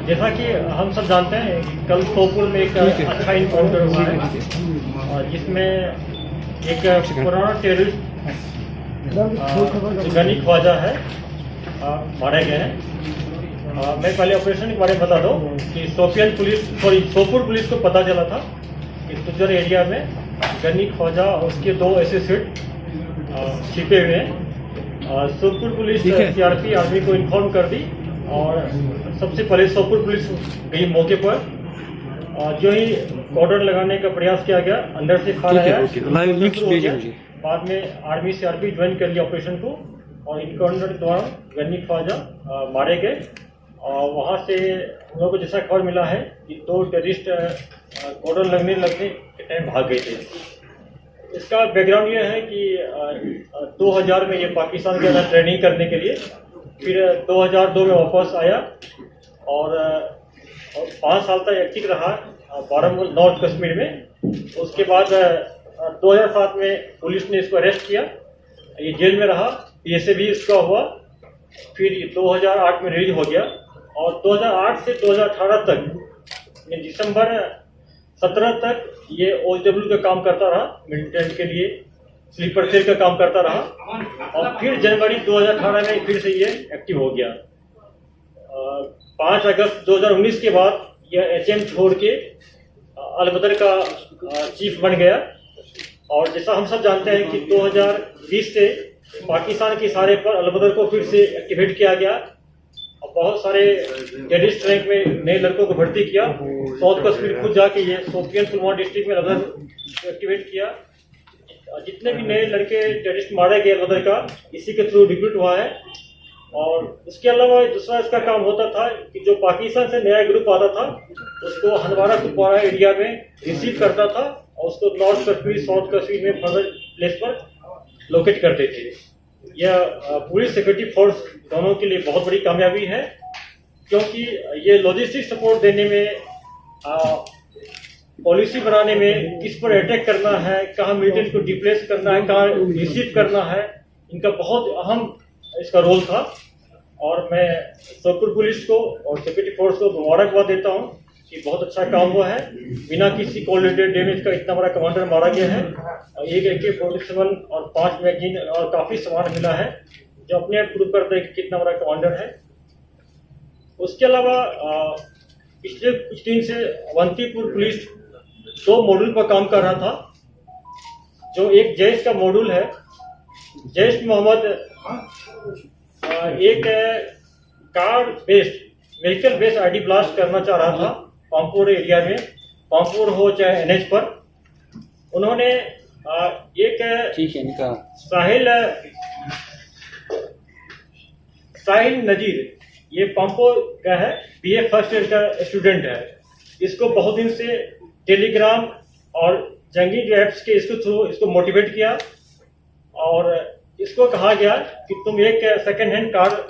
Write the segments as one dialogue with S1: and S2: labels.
S1: जैसा कि हम सब जानते हैं कि कल सोपुर में एक अच्छा इनकाउंटर हुआ है और जिसमें एक पुराना टेररिस्ट गनी ख्वाजा है मारे गए हैं। मैं पहले ऑपरेशन के बारे में बता दूं कि सोपुर पुलिस को पता चला था कि तुजर एरिया में गनी ख्वाजा और उसके 2 एसोसिएट छिपे हुए हैं। सोपुर पुलिस सीआरपी आर्मी को इन्फॉर्म कर दी और सबसे पहले सोपुर पुलिस गई मौके पर और जो ही कॉर्डन लगाने का प्रयास किया गया, अंदर से फायर आया। बाद में आर्मी सीआरपी ज्वाइन कर लिया ऑपरेशन को और इनकाउंटर के दौरान गनी ख्वाजा मारे गए। और वहाँ से हम लोगों को जैसा खबर मिला है कि 2 टेररिस्ट कॉर्डन लगने के टाइम भाग गए थे। इसका बैकग्राउंड ये है कि 2000 में ये पाकिस्तान के अंदर ट्रेनिंग करने के लिए, फिर 2002 में वापस आया और 5 साल तक एक्टिव रहा बारामूला नॉर्थ कश्मीर में। उसके बाद 2007 में पुलिस ने इसको अरेस्ट किया, ये जेल में रहा, पीएसए भी इसका हुआ। फिर 2008 में रिलीज हो गया और 2008 से 2018 तक दिसंबर 17 तक ये OHW का काम करता रहा, मिलिटेंट के लिए स्लीपर सेल का काम करता रहा और फिर जनवरी 2018 में फिर से ये एक्टिव हो गया। 5 अगस्त 2019 के बाद यह HM छोड़ के अलबदर का चीफ बन गया। और जैसा हम सब जानते हैं कि 2020 से पाकिस्तान के इशारे पर अलबदर को फिर से एक्टिवेट किया गया और बहुत सारे टेररिस्ट रैंक में नए लड़कों को भर्ती किया। साउथ कश्मीर खुद जाके ये शोपियान पुलवामा डिस्ट्रिक्ट में अलबदर एक्टिवेट किया। जितने भी नए लड़के टेररिस्ट मारे गए अलबदर का, इसी के थ्रू रिक्रूट हुआ है। और उसके अलावा दूसरा इसका काम होता था कि जो पाकिस्तान से नया ग्रुप आता था उसको हंदवाड़ा कुपवाड़ा एरिया में रिसीव करता था और उसको नॉर्थ कश्मीर साउथ कश्मीर में फर्दर प्लेस पर लोकेट करते थे। यह पुलिस सिक्योरिटी फोर्स दोनों के लिए बहुत बड़ी कामयाबी है, क्योंकि ये लॉजिस्टिक सपोर्ट देने में, पॉलिसी बनाने में, किस पर अटैक करना है, कहाँ मिलिटेंट को डिप्लेस करना है, कहाँ रिसीव करना है, इनका बहुत अहम इसका रोल था। और मैं सोपुर पुलिस को और सिक्योरिटी फोर्स को मुबारकबाद देता हूँ कि बहुत अच्छा काम हुआ है। बिना किसी कोलिडेड डैमेज का इतना बड़ा कमांडर मारा गया है। एक AK-47 और 5 मैगजीन और काफ़ी सामान मिला है, जो अपने आप प्रूव करता है कि कितना बड़ा कमांडर है। उसके अलावा पिछले कुछ दिन से अवंतीपुर पुलिस 2 मॉड्यूल पर काम कर रहा था। जो एक जैश का मॉड्यूल है, जैश मोहम्मद एक car based vehicle based ID blast करना चाह रहा था पामपुर एरिया में, पामपुर हो चाहे NH पर। उन्होंने एक साहिल नजीर, ये पामपुर का है, BA फर्स्ट ईयर का स्टूडेंट है। इसको बहुत दिन से टेलीग्राम और जंगी जो ऐप्स के इसके थ्रू इसको मोटिवेट किया और इसको कहा गया कि तुम एक सेकंड हैंड कार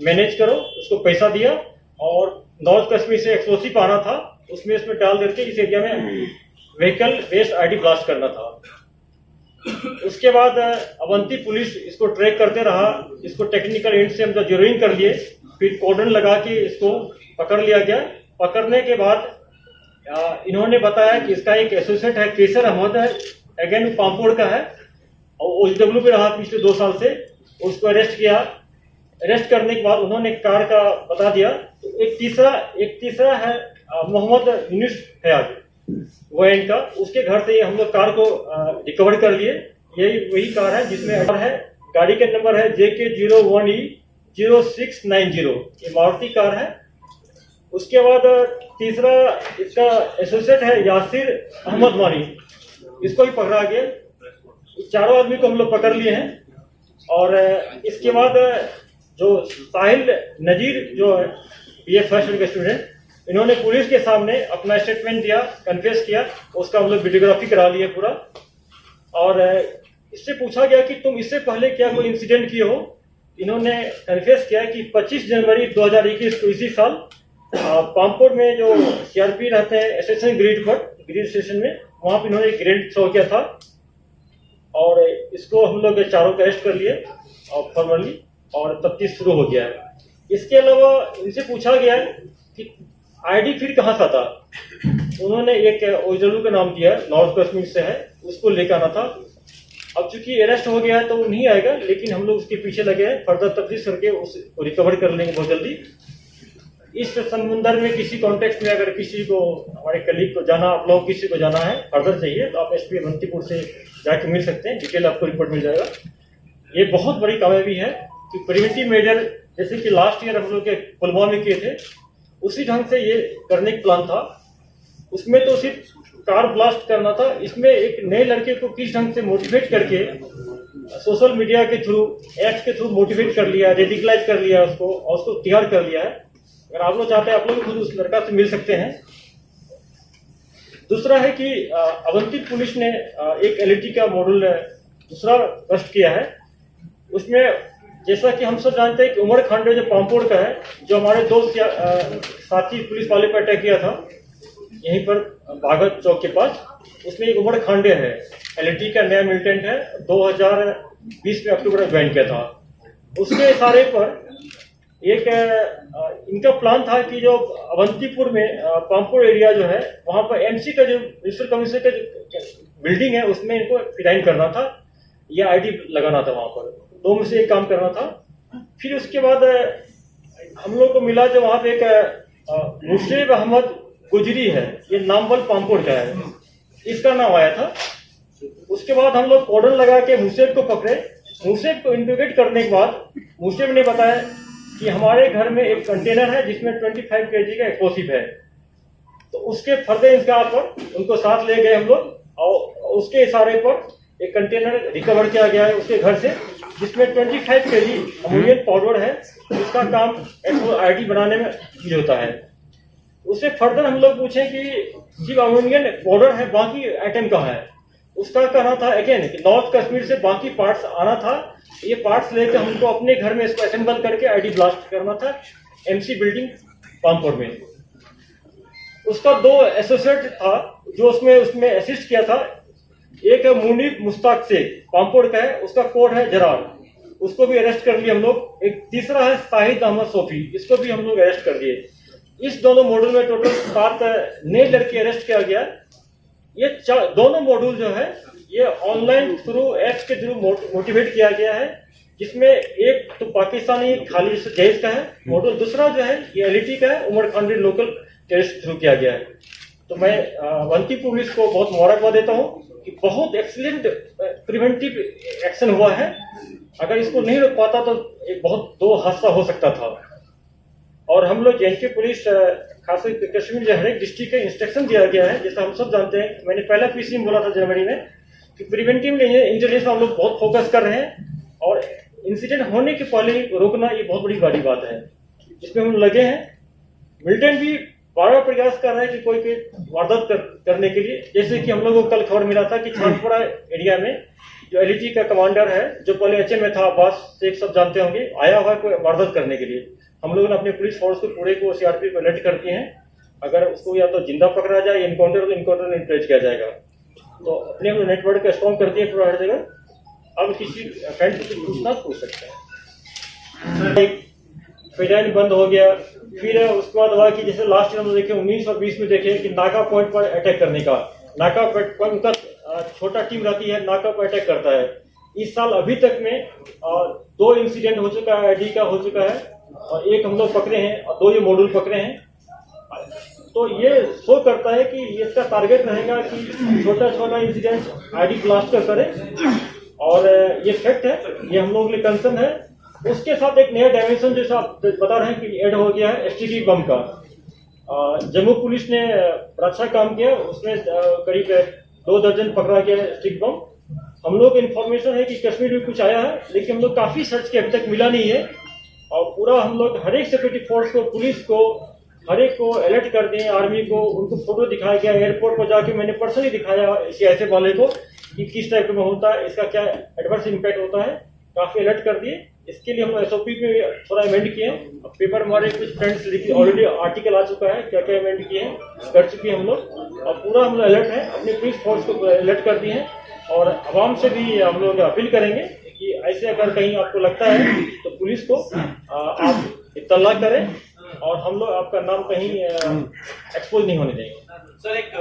S1: मैनेज करो। उसको पैसा दिया और नॉर्थ कश्मीर से एक्सप्लोसिव आना था, उसमें इसमें डाल देते इस एरिया में व्हीकल बेस्ड ID ब्लास्ट करना था। उसके बाद अवंती पुलिस इसको ट्रैक करते रहा, इसको टेक्निकल एंड से हम लोग जीरोइंग कर लिए, फिर कॉर्डन लगा के इसको पकड़ लिया गया। पकड़ने के बाद इन्होंने बताया कि इसका एक एसोसिएट है, केसर अहमद है, अगेन पामपुर का है और OHW पे रहा पिछले 2 साल से। उसको अरेस्ट किया। अरेस्ट करने के बाद उन्होंने कार का बता दिया। तो एक तीसरा है मोहम्मद यूनिस फयाज, वो इनका, उसके घर से हम लोग कार को रिकवर कर लिए। यही वही कार है जिसमें है, गाड़ी का नंबर है JK01E0690, ये मारुति कार है। उसके बाद तीसरा इसका एसोसिएट है यासिर अहमद वानी, इसको भी पकड़ा गया। 4 आदमी को हम लोग पकड़ लिए हैं। और इसके बाद जो साहिल नजीर जो है BA फर्स्ट ईयर का स्टूडेंट, इन्होंने पुलिस के सामने अपना स्टेटमेंट दिया, कन्फेस किया, उसका हम लोग वीडियोग्राफी करा लिए पूरा। और इससे पूछा गया कि तुम इससे पहले क्या कोई इंसिडेंट किए हो। इन्होंने कन्फेस किया कि 25 जनवरी 2021 को इसी साल पामपुर में जो CRP रहते हैं स्टेशन ग्रिड स्टेशन में, वहाँ पर इन्होंने ग्रेनेड थ्रो किया था और इसको हम लोग 4 को अरेस्ट कर लिए और फॉर्मली, और तफ्तीश शुरू हो गया है। इसके अलावा इनसे पूछा गया है कि आईडी फिर कहाँ से था? उन्होंने एक ओजलू का नाम दिया, नॉर्थ कश्मीर से है, उसको लेकर आना था। अब चूंकि अरेस्ट हो गया है तो वो नहीं आएगा, लेकिन हम लोग उसके पीछे लगे हैं, फर्दर तफ्तीश करके उसको रिकवर कर लेंगे बहुत जल्दी। इस संदर्भ में किसी कॉन्टेक्स्ट में अगर किसी को, हमारे कलीग को जाना, आप लोग किसी को जाना है, फर्दर चाहिए, तो आप एसपी अवंतीपुर से जाके मिल सकते हैं, डिटेल आपको रिपोर्ट मिल जाएगा। ये बहुत बड़ी कामयाबी है कि प्रिवेंटिव मेजर जैसे कि लास्ट ईयर हम लोग के पुलवामा में किए थे, उसी ढंग से ये करने का प्लान था। उसमें तो सिर्फ कार ब्लास्ट करना था, इसमें एक नए लड़के को किस ढंग से मोटिवेट करके सोशल मीडिया के थ्रू, एक्ट के थ्रू मोटिवेट कर लिया, रेडिकलाइज कर लिया उसको, और उसको तैयार कर लिया है। अगर आप लोग चाहते हैं, आप लोग खुद उस लड़का से मिल सकते हैं। दूसरा है कि अवंतीपुर पुलिस ने एक एलईडी का मॉडल दूसरा बस्ट किया है। उसमें जैसा कि हम सब जानते हैं कि उमर खांडे जो पामपोड़ का है, जो हमारे दो साथी पुलिस वाले पर अटैक किया था यहीं पर भागत चौक के पास, उसमें एक उमर खांडे है, एलईडी का नया मिलिटेंट है, 2020 में अक्टूबर में ज्वाइन किया था। उसके इशारे पर एक इनका प्लान था कि जो अवंतीपुर में पामपोड़ एरिया जो है, वहां पर एमसी का जो म्युनिसिपल कमिश्नर का जो बिल्डिंग है, उसमें इनको फिराइन करना था, या आईडी लगाना था। वहां पर दो में से एक काम करना था। फिर उसके बाद हम लोग को मिला जो वहां पे एक मुर्शिद अहमद गुजरी है, ये नामवल पामपोड़ का है, इसका नाम आया था। उसके बाद हम लोग कॉर्डन लगा के मुर्शिद को पकड़े। मुर्शिद को इंट्रोगेट करने के बाद मुर्शिद ने बताया कि हमारे घर में एक कंटेनर है जिसमें 25 kg का एक्सप्लोसिव है। तो उसके फर्दर इंतजार पर उनको साथ ले गए हम लोग, और उसके इशारे पर एक कंटेनर रिकवर किया गया है उसके घर से, जिसमें 25 kg अमोनियम पाउडर है, जिसका काम आईडी बनाने में यूज होता है। उससे फर्दर हम लोग पूछे कि सिर्फ अमोनियम पाउडर है, बाकी आइटम कहाँ है? उसका कहना था अगेन कि नॉर्थ कश्मीर से बाकी पार्ट्स आना था, ये पार्ट्स लेकर हमको अपने घर में इसको असेंबल करके आईडी ब्लास्ट करना था एमसी बिल्डिंग पामपोड़ में। उसका दो एसोसिएट था जो उसमें असिस्ट किया था। एक है मुनीब मुश्ताक शेख, पामपोड़ का है, उसका कोड है जरार, उसको भी अरेस्ट कर लिए हम लोग। एक तीसरा है शाहिद अहमद सोफी, इसको भी हम लोग अरेस्ट कर दिए। इस दोनों मॉड्यूल में टोटल 7 नए लड़के अरेस्ट किया गया। ये दोनों मॉड्यूल जो है ये ऑनलाइन थ्रू एप्स के थ्रू मोटिवेट किया गया है, जिसमें एक तो पाकिस्तानी खालिद जैश का है मॉड्यूल, दूसरा जो है ये एलईटी का है, Umar Khande local test through किया गया है। तो मैं अवंतीपुर पुलिस को बहुत मुबारकबाद देता हूँ कि बहुत एक्सीलेंट प्रिवेंटिव एक्शन हुआ है। अगर इसको नहीं रोक पाता तो एक बहुत दो हादसा हो सकता था। और हम लोग जेएनके पुलिस खासकर कश्मीर जो हर एक डिस्ट्रिक्ट का इंस्ट्रक्शन दिया गया है, जैसा हम सब जानते हैं। मैंने पहला पीसी में बोला था जनवरी में कि प्रिवेंटिव इंटेलिजेंस हम लोग बहुत फोकस कर रहे हैं, और इंसिडेंट होने के पहले ही रोकना ये बहुत बड़ी बात है, जिसमें हम लगे हैं। मिलिटेंट भी बार प्रयास कर रहे हैं कि कोई वारदात करने के लिए। जैसे कि हम लोगों को कल खबर मिला था कि छानपुरा एरिया में जो एलईटी का कमांडर है, जो पहले एचएम में था, अब्बास शेख सब जानते होंगे, आया हुआ है कोई वारदात करने के लिए। हम लोगों ने अपने पुलिस फोर्स को पूरे को सीआरपी को अलर्ट कर दिए हैं। अगर उसको या तो जिंदा पकड़ा जाए या इनकाउंटर में ट्रेस किया जाएगा। तो अपने हम नेटवर्क को स्ट्रॉन्ग कर दिए पूरा हर जगह। अब किसी फ्रेंड से पूछना पूछ सकते हैं। फिजाइन बंद हो गया। फिर उसके बाद हुआ कि जैसे लास्ट ईयर हम देखे 19 और 20 में देखे कि नाका पॉइंट पर अटैक करने का, नाका पॉइंट का छोटा टीम रहती है, नाका पर अटैक करता है। इस साल अभी तक में 2 इंसिडेंट हो चुका है, आईडी का हो चुका है, और एक हम लोग पकड़े हैं और 2 ये मॉड्यूल पकड़े हैं। तो ये शो करता है कि इसका टारगेट रहेगा कि छोटा इंसिडेंट आईडी ब्लास्ट कर करे, और ये फैक्ट है, ये हम लोगों के लिए कंसर्न है। उसके साथ एक नया डायमेंशन जैसा आप बता रहे हैं कि ऐड हो गया है एसटीडी बम का। जम्मू पुलिस ने अच्छा काम किया, उसमें करीब 2 दर्जन पकड़ा गया स्टिक बम। हम लोग को इन्फॉर्मेशन है कि कश्मीर में कुछ आया है, लेकिन हम लोग काफी सर्च किए, अभी तक मिला नहीं है। और पूरा हम लोग हर एक सिक्योरिटी फोर्स को, पुलिस को, हर एक को अलर्ट कर दिए, आर्मी को, उनको फोटो दिखाया गया। एयरपोर्ट पर जाके मैंने पर्सनली दिखाया इसी ऐसे वाले को कि किस टाइप में होता है, इसका क्या एडवर्स इम्पैक्ट होता है, काफी अलर्ट कर दिए। इसके लिए हम एसओपी में थोड़ा अमेंड किए। पेपर हमारे कुछ फ्रेंड्स लिखी, ऑलरेडी आर्टिकल आ चुका है, क्या क्या अमेंड किए हैं, कर चुके हैं हम लोग। और पूरा हम लोग अलर्ट है, अपनी पुलिस फोर्स को अलर्ट कर दिए हैं। और आवाम से भी हम लोग अपील करेंगे कि ऐसे अगर कहीं आपको लगता है तो पुलिस को आप इत्तला करें, और हम लोग आपका नाम कहीं एक्सपोज नहीं होने देंगे।
S2: सर एक